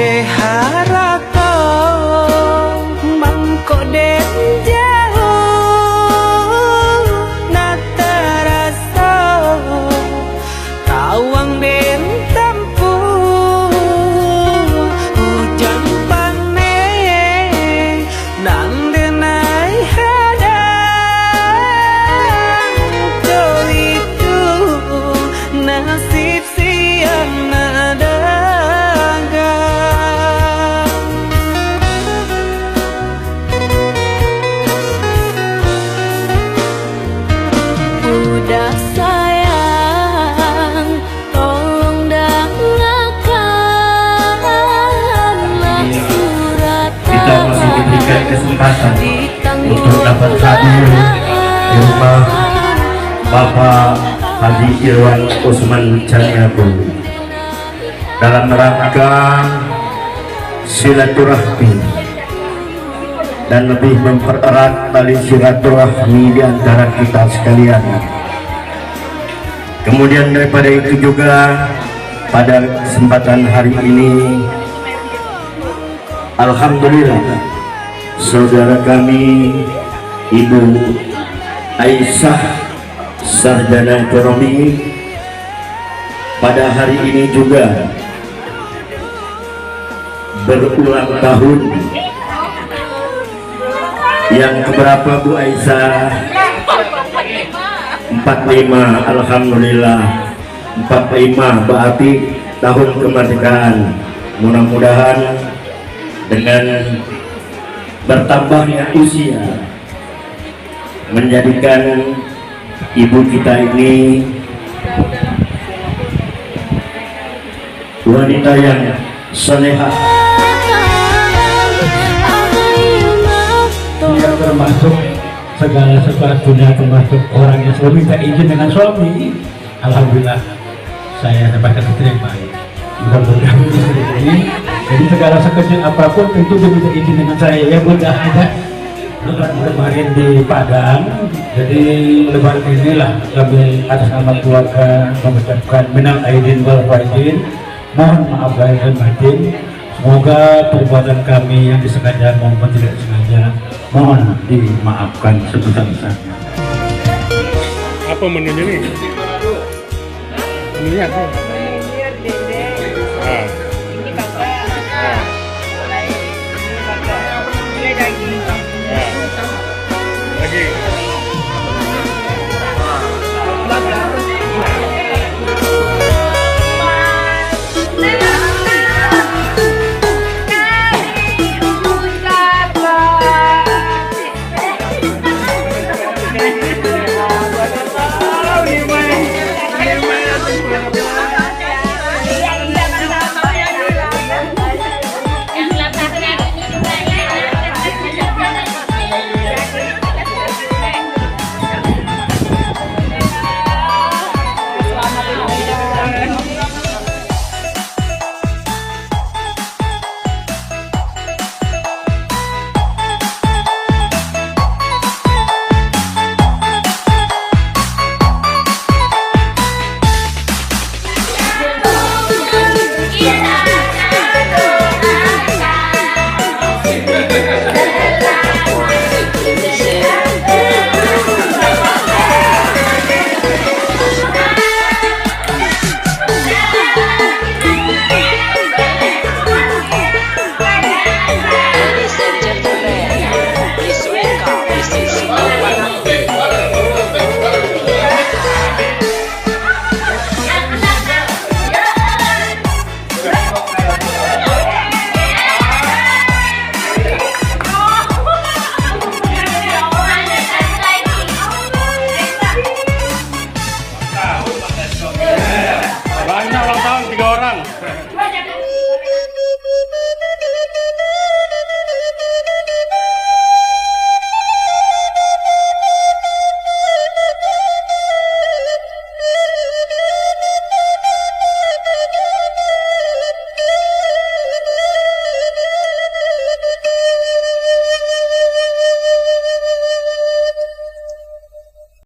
Harato mangko den jauh na terasa tawang den tempuh hujan panen nan denai hadang to itu nasib siang nada udah sayang, tolong dengarkanlah surat kita masih diberikan kesempatan untuk dapat hadir di rumah Bapak Haji Irwan Usman Caniago dalam rangka silaturahmi dan lebih mempererat tali silaturahmi di antara kita sekalian. Kemudian daripada itu juga pada kesempatan hari ini, alhamdulillah saudara kami Ibu Aisyah Sarjana Ekonomi pada hari ini juga berulang tahun. Yang keberapa Bu Aisyah? 45. Alhamdulillah 45 berarti tahun kemerdekaan. Mudah-mudahan dengan bertambahnya usia menjadikan ibu kita ini wanita yang salehah. Dia termasuk segala sesuatunya, termasuk orang yang selalu minta izin dengan suami. Alhamdulillah saya dapatkan istri yang baik. Mudah-mudahan ini jadi segala sekecil apapun tentu dia minta izin dengan saya. Ya mudah ada lebaran kemarin di Padang, jadi lebaran inilah kami atas nama keluarga mengucapkan minal aidin wal faizin, mohon maaf lahir dan batin. Semoga perbuatan kami yang disengaja maupun tidak disengaja mohon dimaafkan sebesar-besarnya. Apa menunya nih? Menunya apa?